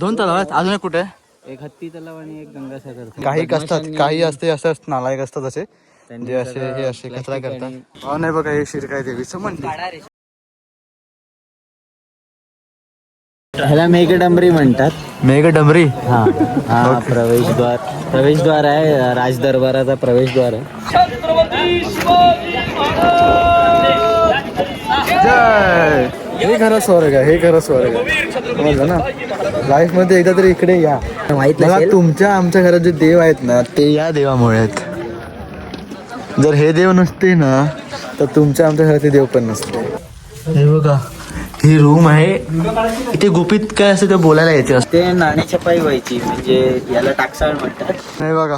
2 तलाव आहेत. अजून एक कुठे? एक हत्ती तलाव आणि एक गंगासागर. काही असतात, काही असते असं नालायक असतात असे जे असे हे असे कचरा करतात. हा नाही बघा, हे शिरकाई देवीचं मंदिर. ह्याला मेघडंबरी म्हणतात. मेघडंबरी. हा हा प्रवेशद्वार आहे. राजदरबाराचा प्रवेशद्वार आहे. जय. हे खरं स्वर्ग आहे, हे खरं स्वर्ग आहे. समजलं ना? लाईफ मध्ये एकदा तरी इकडे या. माहित मला तुमच्या आमच्या घरात जे देव आहेत ना ते या देवामुळे आहेत. जर हे देव नसते ना तर तुमच्या आमच्या घरात देव पण नसते. हे बघा, ही रूम आहे. इथे गुपित काय असते ते बोलायला यायचे असते. ते नाणी छपाई व्हायची, म्हणजे याला टाकसाळ म्हणतात. नाही बघा,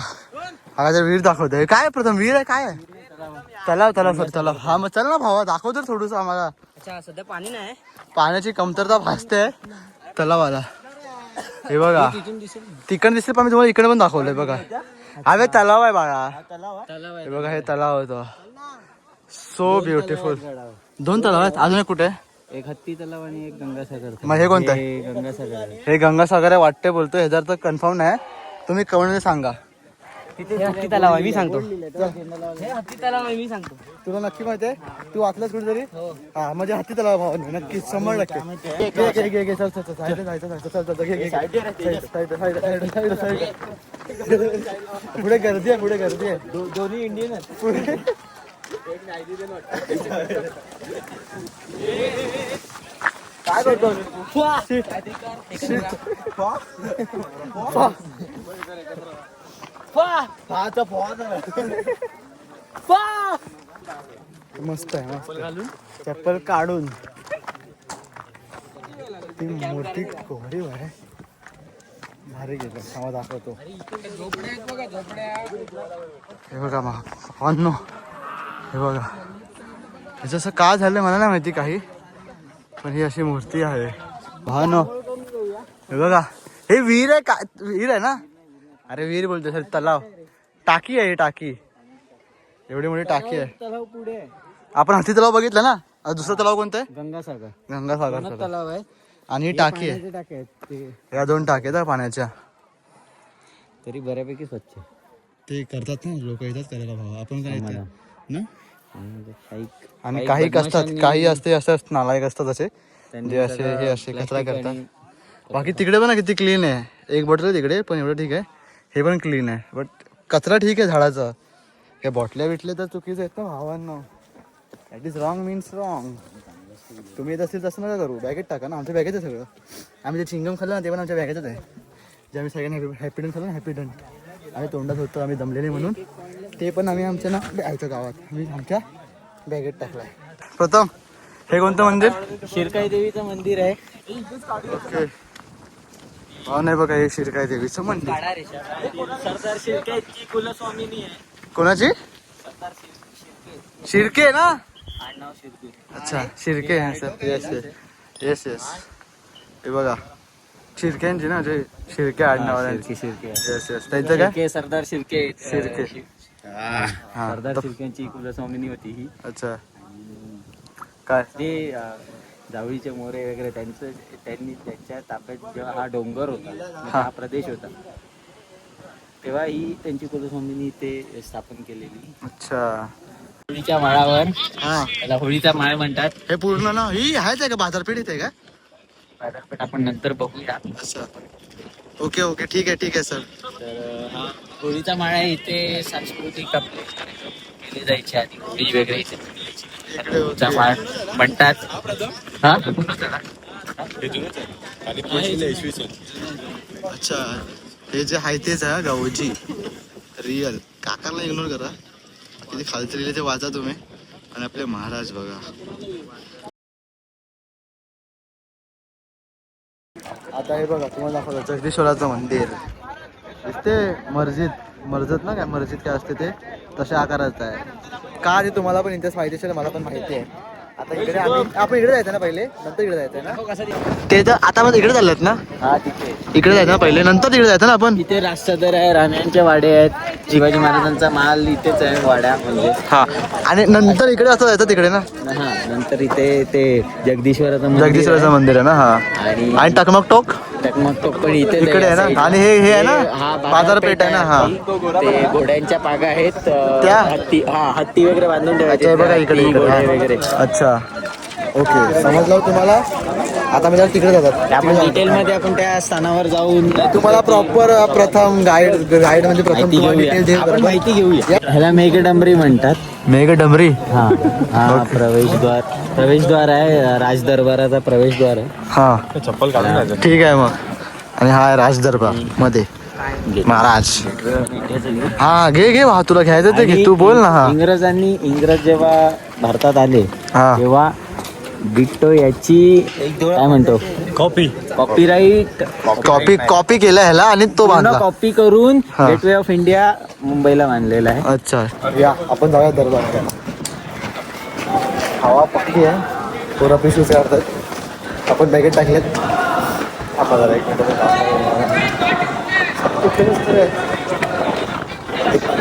हा जर विहीर दाखवतोय. काय प्रथम विहीर आहे? काय आहे? तलाव. तलाव. हा मग चल ना भावा, दाखव तर थोडस आम्हाला. अच्छा, सध्या पाणी नाही, पाण्याची कमतरता भासते तलावाला. हे बघा, तिकडे दिसते पण मी तुम्हाला इकडे पण दाखवलंय बघा. अरे तलाव आहे बाळा. हे बघा, हे तलाव होतं. So beautiful. 2 तलाव आहेत. अजून एक कुठे? एक हत्ती तलाव आणि एक गंगासागर. मग हे कोणतं आहे? गंगासागर. हे गंगासागर आहे वाटते, बोलतोय. हे जर तर कन्फर्म नाही, तुम्ही कमेंटमध्ये सांगा. हत्ती तलाव आहे, मी सांगतो. हे हत्ती तलाव आहे, मी सांगतो. तुला नक्की माहिती आहे? तू वाचलास कुठेतरी? हा, म्हणजे हत्ती तलाव भावाने नक्की 100%. पुढे गर्दी आहे. दोन्ही इंडियन पुढे काय करतो? मस्त आहे. चप्पल काढून ती मूर्ती कोहरी आहे. भारी गेलं. हा दाखवतो. हे बघा भावांनो, हे बघा. ह्याचं असं का झालं मला नाही माहिती काही, पण ही अशी मूर्ती आहे भावांनो. हे बघा, हे विहीर आहे का? विहीर आहे ना? अरे विहीर बोलतोय सर, तलाव. टाकी आहे, टाकी. एवढी मोठी टाकी आहे. तलाव पुढे. आपण हत्ती तलाव बघितलं ना. दुसरं तलाव कोणतं आहे? गंगासागर तलाव आहे. आणि ही टाकी आहे. या 2 टाक्या आहेत पाण्याच्या. तरी बऱ्यापैकी स्वच्छ. ते करतात ना लोक, येतात करायला भावा. आपण काय येतं ना. आणि काही काही असतात, काही असते असं नालायक असतात असे जे असे हे असे कचरा करतात. बाकी तिकडे पण किती क्लीन आहे. एक बॉटल आहे तिकडे, पण एवढं ठीक आहे. हे पण क्लीन आहे. बट कचरा ठीक आहे झाडाचा. हे बॉटल्या बिटले तर चुकीचं आहेत ना भावांनो. That is wrong means wrong. तुम्ही येत असेल तसं नका करू. बॅगेत टाका ना. आमच्या बॅगेत आहे सगळं. आम्ही जे चिंगम खाल्लं ना ते पण आमच्या बॅगेतच आहे. जे आम्ही सगळ्यांनी हॅपीडंट खाल्लं ना, हॅपीडंट आम्ही तोंडात होतो, आम्ही दमलेले म्हणून ते पण आम्ही आमच्या ना आमच्या गावात आम्ही आमच्या बॅगेत टाकलाय. प्रथम, हे कोणतं मंदिर? शिरकाई देवीचं मंदिर आहे. ओके. हा नाही बघा, हे शिरकाई देवीचं मंदिर. सरदार शिरकाईची कुलस्वामिनी आहे. कोणाची? सरदार शिर्के ना? आडनाव शिरके. अच्छा, शिर्के आहे सर. येस. हे बघा, शिर्क्यांची ना, जे शिर्के आडनावाल्यांची. शिरके. येस. त्यांचं काय? सरदार शिरके. सरदार शिरक्यांची कुलस्वामिनी होती ही. अच्छा. काय ते जावळीचे मोरे वगैरे त्यांनी त्यांच्या ताब्यात जेव्हा हा डोंगर होता, हा प्रदेश होता, तेव्हा ही त्यांची कुलस्वामिनी ते स्थापन केलेली. अच्छा. होळीच्या माळावर. हा, त्याला होळीचा माळ म्हणतात. हे पूर्ण ना ही आहेच आहे का बाजारपेठ इथे का? बाजारपेठ आपण नंतर बघूया. अच्छा. ओके ठीक आहे सर. तर हा होळीचा माळ आहे. इथे सांस्कृतिक आपले कार्यक्रम केले जायचे आधी. होळी वगैरे इथे होळीचा माळ म्हणतात. हा, अच्छा. हे जे आहे तेच आहे गावची रिअल. काकांना इग्नोर करा. किती खालचं लिहिले ते वाचा तुम्ही. आणि आपले महाराज बघा. आता हे बघा, तुम्हाला दाखवलं जगदीश्वराचं मंदिर दिसते. मस्जिद ना, काय मस्जिद काय असते ते तशा आकाराचं आहे का? ते तुम्हाला पण इंटरेस्ट माहिती असेल, मला पण माहिती आहे. आता इकडे आपण इकडे जायचं ना पहिले, नंतर इकडे जायचं ना. ते तर आता आपण इकडे चाललेत ना. हा, तिथे इकडे जायचं ना पहिले, नंतर तिकडे जायचं ना आपण. इथे राजसदर आहे, राण्यांचे वाडे आहेत, शिवाजी महाराजांचा महाल इथेच आहे वाड्या म्हणजे. हा, आणि नंतर इकडे असं जायचं तिकडे ना. हा, नंतर इथे ते जगदीश्वराचं मंदिर आहे ना. हा, आणि टकमक टोक. तर मग तो पण इथे इकडे आहे ना आणि हे आहे ना बाजारपेठ आहे ना. हा ते घोड्यांच्या पागा आहेत त्या? हत्ती वगैरे बांधून अच्छा ठेवायचे हे बघा इकडे हत्ती, इकडे घोडे हा. वगैरे. अच्छा ओके समजलं तुम्हाला. आता मी तिकडे जातात आपण डिटेल मध्ये आपण त्या स्थानावर जाऊन तुम्हाला प्रॉपर प्रथम गाईड म्हणजे प्रथम माहिती तुम्हाला घेऊया. डिटेल देईल आपण बरोबर? माहिती घेऊया. ह्याला मेघडंबरी म्हणतात. मेघडंबरी. हा प्रवेशद्वार आहे, राज दरबाराचा प्रवेशद्वार आहे. हा ठीक आहे मग. आणि हा आहे राजदरबार मध्ये महाराज. हा घे भाव तुला घ्यायचं ते घे, तू बोल ना. हा इंग्रज जेव्हा भारतात आले हा तेव्हा बिट्टो याची काय म्हणतो कॉपीराईट कॉपी केला ह्याला आणि तो बांधला. कॉपी करून हा. गेटवे ऑफ इंडिया मुंबईला बांधलेला आहे. अच्छा या आपण जाऊया दरबार. हवा पक्की आहे, थोडा पिशूच करतात. आपण बॅगेत टाकलेत. आपण जरा एक मिनिट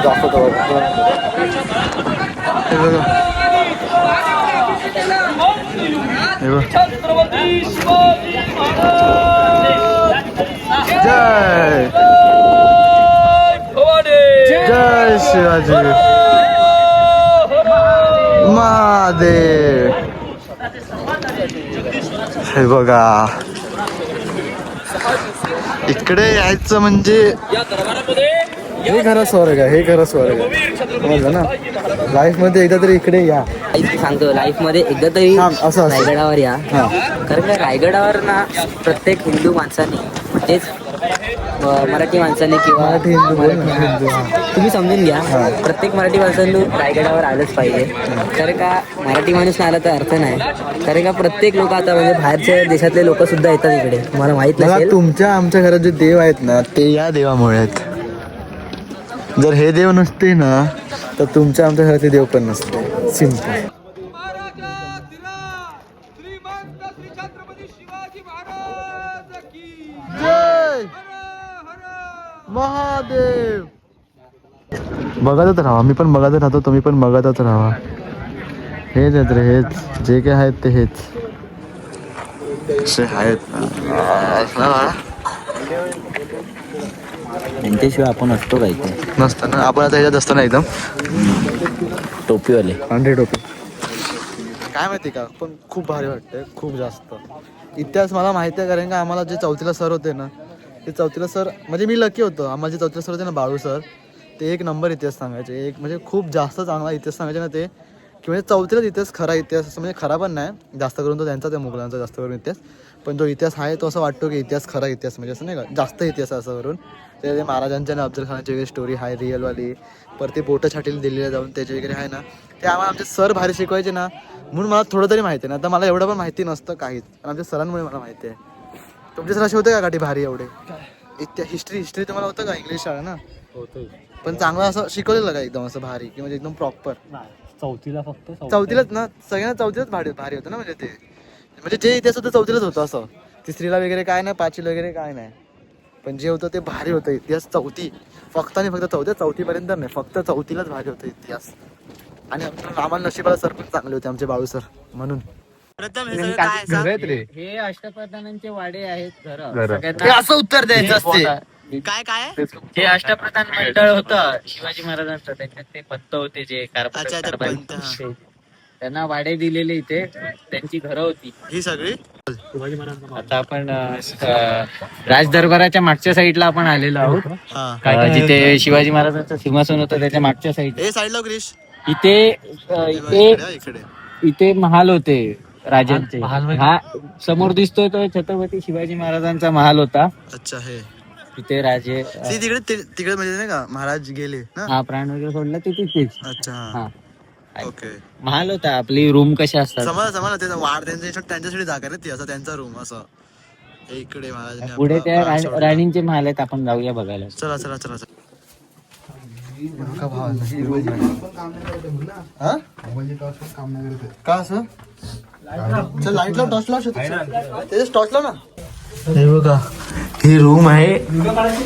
दाखवतो. जय जय शिवाजी महादेव. हे बघा इकडे यायचं म्हणजे हे खरं स्वर्ग आहे, हे खरं स्वर्ग आहे. समजलं ना. लाईफ मध्ये एकदा तरी इकडे या. सांगतो लाईफ मध्ये एकदा तरी असं रायगडावर या. हा कारण का रायगडावर ना प्रत्येक हिंदू माणसाने म्हणजेच मराठी माणसाने किंवा मराठी हिंदू बोल ना, हिंदू. हा. तुम्ही समजून घ्या प्रत्येक मराठी माणसाने रायगडावर आलंच पाहिजे. कारण का मराठी माणूस नाही आला तर अर्थ नाही. कारण का प्रत्येक लोक आता म्हणजे बाहेरच्या देशातले लोक सुद्धा येतात इकडे. तुम्हाला माहित बघा नसेल तुमच्या आमच्या घरात जे देव आहेत ना ते या देवामुळे आहेत. जर हे देव नसते ना तर तुमच्या आमच्या घरात देव पण नसते. सिंपल. जय महादेव. बघतच राहा, मी पण बघतच राहतो, तुम्ही पण बघतच राहा. हेच आहेत रे, हेच जे काय आहेत ते हेच असे आहेत ना. त्यांच्याशिवाय आपण असतो काय ते नसतं ना आपण आता ह्याच्यात असतो ना एकदम टोपीवाले 100 टोपी. काय माहिती का पण खूप भारी वाटतंय, खूप जास्त. इतिहास मला माहिती आहे कारण का आम्हाला जे चौथीला सर होते ना ते चौथीला सर म्हणजे मी लकी होतो. आम्हाला जे चौथीला सर होते ना बाळू सर ते एक नंबर इतिहास सांगायचे. एक म्हणजे खूप जास्त चांगला इतिहास सांगायचे ना ते की म्हणजे चौथीलाच इतिहास खरा इतिहास असं म्हणजे खरा पण नाही जास्त करून तो त्यांचा त्या मुघलांचा जास्त करून इतिहास. पण जो इतिहास आहे तो असं वाटतो की इतिहास खरा इतिहास म्हणजे असं नाही का जास्त इतिहास असं करून ते महाराजांच्या आणि अफजल खानाची वगैरे स्टोरी आहे रिअलवाली. परत ते बोटं छाटील दिल्लीला जाऊन त्याचे वगैरे आहे ना ते आम्हाला आमचे सर भारी शिकवायचे ना म्हणून मला थोडं तरी माहिती आहे ना. तर मला एवढं पण माहिती नसतं काहीच पण आमच्या सरांमुळे मला माहिती आहे. तुमचे सर असे होते का गाठी भारी एवढे हिस्ट्री तुम्हाला होतं का इंग्लिश शाळा ना पण चांगलं असं शिकवलेलं का एकदम असं भारी की म्हणजे एकदम प्रॉपर. चौथीला फक्त चौथीलाच ना सगळ्यांना चौथीलाच भारी होतं ना म्हणजे ते म्हणजे जे इतिहास होतं चौथीलाच होतं असं. तिसरीला वगैरे काय नाही, पाचवीला वगैरे काय नाही, पण जे होतं ते भारी होतं इतिहास. चौथी फक्त आणि फक्त चौथीपर्यंत नाही, फक्त चौथीलाच भारी होतं इतिहास. आणि आम्हाला नशिबाला सर पण चांगले होते आमचे बाळू सर म्हणून. हे अष्टप्रधानांचे वाडे आहेत घर. असं उत्तर द्यायचं असते. काय काय हे अष्टप्रधान मंडळ होतं शिवाजी महाराजांचं. त्याच्यात ते पंत होते जे त्यांना वाडे दिलेले इथे त्यांची घरं होती ही सगळी. आता आपण राजदरबाराच्या मागच्या साईडला आपण आलेलो आहोत जिथे शिवाजी महाराजांचं सिंहासन होतं त्याच्या मागच्या साईड साईडला क्रिश इथे महाल होते राजांचे. हा समोर दिसतोय तो छत्रपती शिवाजी महाराजांचा महाल होता. अच्छा हे तिथे राजे तिकडे म्हणजे नाही का महाराज गेले ना हा प्राण वगैरे सोडला ते तिथेच. अच्छा हा ओके. महाल होता. आपली रूम कशा असतात समजा त्याचा वाढ त्यांच्यासाठी जागा रे ती असं त्यांचा रूम असं इकडे महाराज पुढे त्या राणींचे महाल आहेत. आपण जाऊया बघायला. चला चला चला का असं चल लाईटला टॉर्च लाव ना. हे बघा ही रूम आहे.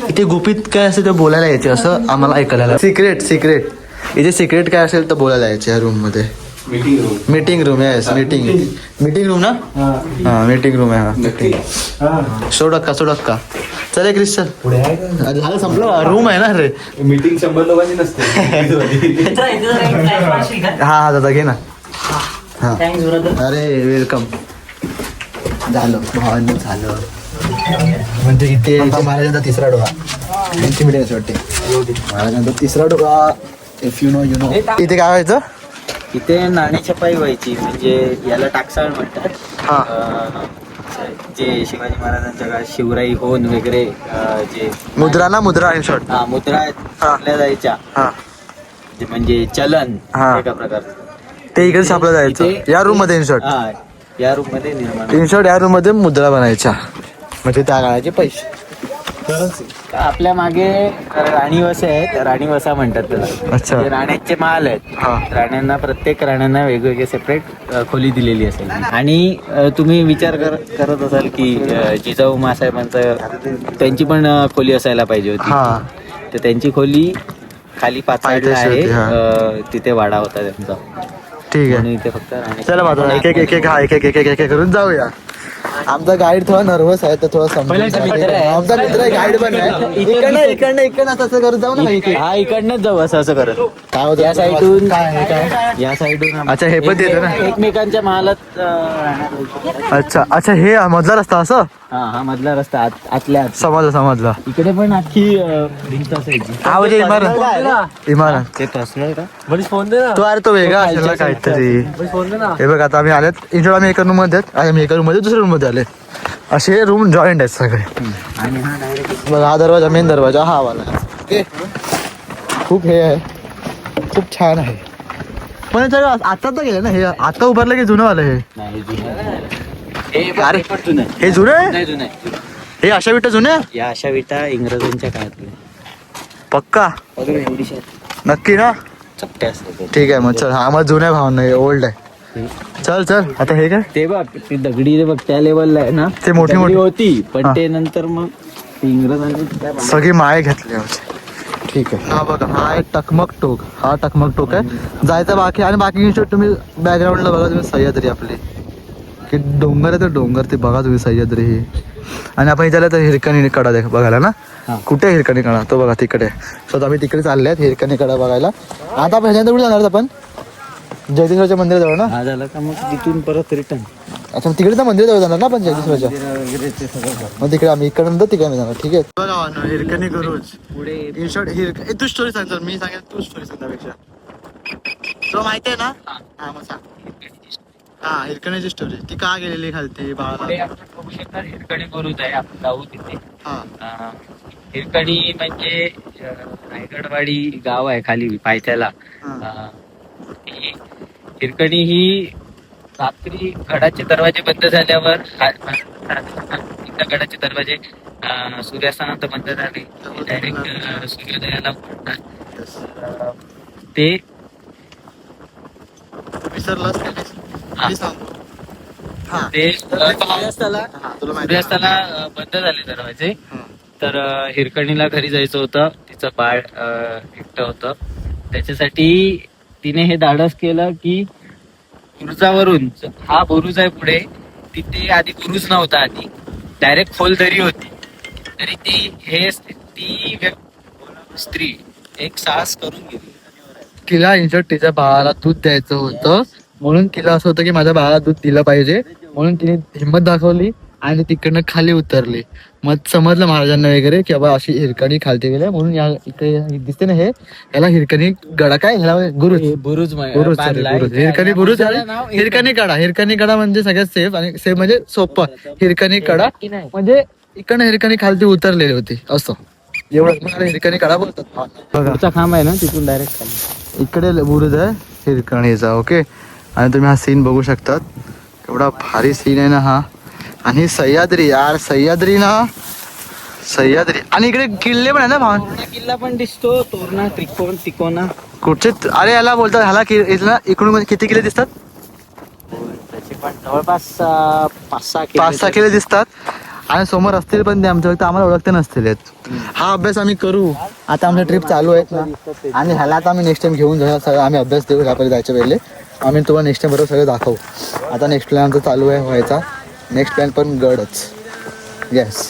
इथे गुपित काय असेल ते बोलायला यायचे असं आम्हाला ऐकायला. सिक्रेट इथे सिक्रेट काय असेल तर बोलायला यायचे या रूम मध्ये. Meeting room yes meeting room ना हा मीटिंग रूम आहे हा मीटिंग 100% चल क्रिस्टल पुढे झालं संपलं रूम आहे ना रे मीटिंग 100 लोकांची नसते. हा दादा घे ना हा थँक्स ब्रदर. अरे वेलकम झालं भावांनी झालं म्हणजे इथे महाराजांचा तिसरा डोळा यांची मीटिंग असं वाटते महाराजांचा तिसरा डोळा इफ यू नो इथे काय व्हायचं इथे नाणी छपाई व्हायची म्हणजे याला टाकसाळ म्हणतात. हा जे शिवाजी महाराजांच्या काळात शिवराई होऊन वगैरे जे मुद्रा इन शॉर्ट मुद्रा छापल्या जायच्या हा ते म्हणजे चलन हा. एका प्रकारचं ते इकडे छापलं जायचं या रूम मध्ये इन शॉर्ट हा या रूम मध्ये निर्माण इन शॉर्ट या रूम मध्ये मुद्रा बनायच्या म्हणजे त्या काळाचे पैसे आपल्या मागे राणीवसा आहेत राणीवसा म्हणतात त्याला अच्छा. म्हणजे राण्यांचे महाल आहेत. हा प्रत्येक राण्यांना वेगवेगळे सेपरेट खोली दिलेली असेल आणि तुम्ही विचार करत असाल की जिजाऊ मासाहेबांचं त्यांची पण खोली असायला पाहिजे होती. हा तर त्यांची खोली खाली पाचला आहे. होती, हा. तिथे वाडा होता त्यांचा ठीक आहे म्हणून इथे फक्त राणी चला माझा एक एक करून जाऊया. आमचा गाईड थोडा नर्वस आहे तर थोडा पहिल्यांदा मित्र आहे. आमचा मित्र गाईड पण आहे इकडनं असं करत जाऊ ना इथे हा इकडनंच जाऊ असं करत काय होतं या साईडून काय या साईडून अच्छा, हे पण देतं ना? एकमेकांच्या महालात राहण्यात अच्छा हे मधला रस्ता असं हा मधला रस्ता आतल्या आत. समजला इकडे पण अख्खी भिंत असायची. हा म्हणजे इमारत ते पर्सनल का फोन दे ना. तो अरे तो वेगळा असेल ना काहीतरी फोन दे ना. हे बघ आता आम्ही आलेत इंशोर आम्ही एका रूम मध्ये आहेत. आम्ही एका रूम मध्ये दुसऱ्या रूम मध्ये आले असे रूम जॉईंट आहेत सगळे. आणि हा डायरेक्ट बघ हा दरवाजा मेन दरवाजा हा वाला ओके खूप हे आहे खूप छान आहे पण हे सगळं आता तर गेलं ना हे आता उभारलं की जुनं आलं हे नाही जुनं. हे बघ, अरे. हे पण जुनं आहे. हे जुनं आहे नाही जुनं आहे. हे अशा विटा जुन्या आहे? या अशा विटा इंग्रजांच्या काळातल्या पक्का वगैरे एवढीशा नक्की ना चपट्या असतात. ठीक आहे मग चल हा मग जुन्या भाव नाही ओल्ड आहे चल आता हे काय ते बघ ती दगडी बघ त्या लेवलला आहे ना ते मोठी दगडी मोठी. होती पण हा. ते नंतर मग ते इंग्रजांनी काय बांधलं. सगळी माळे घेतली आमची ठीक आहे हा बघा हा आहे टकमक टोक हा टकमक टोक आहे जायचं बाकी आणि बाकी तुम्ही बॅकग्राऊंडला बघा तुम्ही सह्याद्री आपली की डोंगर आहे तर डोंगर ते बघा तुम्ही सह्याद्री ही आणि आपण इथे आलं तर हिरकणी कडा देख बघायला ना हा. कुठे हिरकणी कडा तो बघा तिकडे सो आम्ही तिकडे चालले आहेत हिरकणी कडा बघायला आता आपण ह्याच्यानंतर कुठे जाणार आपण जगदीश्वरच्या मंदिराजवळ ना हा झालं का मग तिथून परत रिटर्न अच्छा तिकडे तर मंदिराजवळ जाणार ना आपण जगदीश्वरच्या मग तिकडे आम्ही इकडे नंतर तिकडे जाणार ठीक आहे बघा हिरकणी गुरुज पुढे इन शॉर्ट तू स्टोरी सांग सर मी सांगेन तू स्टोरी सांग त्यापेक्षा तुला माहिती आहे ना हा मग सांग हा हिरकणीची स्टोरी ती का गेलेली खालती बाळाला पुढे आपण बघू शकता हिरकणी बुरुज आहे आपण जाऊ तिथे. हा हिरकणी म्हणजे रायगडवाडी गाव आहे खाली पायथ्याला. हा. हिरकणी ही रात्री गडाचे दरवाजे बंद झाल्यावर एकदा गडाचे दरवाजे सूर्यास्तानंतर बंद झाले डायरेक्ट सूर्योदयाला उघडतात. ते विसरलास का? हा. मी सांगतो हा ते सूर्यास्ताला हा तुला माहिती आहे. सूर्यास्ताला बंद झाले दरवाजे. हा. तर हिरकणीला घरी जायचं होतं तिचं बाळ एकटं होतं त्याच्यासाठी तिने हे धाडस केलं की बुरुजावरून हा बुरुज आहे पुढे तिथे आधी बुरुज नव्हता आधी डायरेक्ट खोल दरी होती तरी ती स्त्री एक साहस करून गेली. तिला इंशॉर्ट तिच्या बाळाला दूध द्यायचं होतं म्हणून तिला असं होतं की माझ्या बाळाला दूध दिलं पाहिजे म्हणून तिने हिंमत दाखवली आणि तिकडनं खाली उतरली. मग समजलं महाराजांना वगैरे की बाबा अशी हिरकणी खालती गेल्या म्हणून या इकडे दिसते ना हे याला हिरकणी गडा काय ह्याला गुरुज बुरुज बुरुज हिरकणी बुरुज आणि हिरकणी कडा म्हणजे सगळ्यात सेफ आणि सेफ म्हणजे सोपं हिरकणी कडा म्हणजे इकडनं हिरकणी खालती उतरलेली होती असं एवढं मला हिरकणी कडा बोलतात. बघा पुढचा खांब आहे ना तिथून डायरेक्ट खाली इकडे बुरुज आहे हिरकणीचा ओके आणि तुम्ही हा सीन बघू शकतात एवढा भारी सीन आहे ना हा आणि सह्याद्री यार सह्याद्री आणि इकडे किल्ले पण आहे ना भावन किल्ला पण दिसतो तोरणा तिकोना कुठचे अरे याला बोलतात ह्याला इथला इकडून किती किल्ले दिसतात त्याचे पण जवळपास 5-6 5-6 किल्ले दिसतात आणि समोर असतील पण ते आमच्या फक्त आम्हाला ओळखते नसतील. हा अभ्यास आम्ही करू. आता आमच्या ट्रिप चालू आहेत ना आणि ह्याला आता आम्ही नेक्स्ट टाइम घेऊन जाऊ. सगळं आम्ही अभ्यास देऊ ह्यापर्यंत जायच्या वेळेला. आम्ही तुम्हाला नेक्स्ट टाइम बरोबर सगळं दाखवू. आता नेक्स्ट प्लॅन आमचा चालू आहे व्हायचा. नेक्स्ट प्लॅन पण गडच. येस.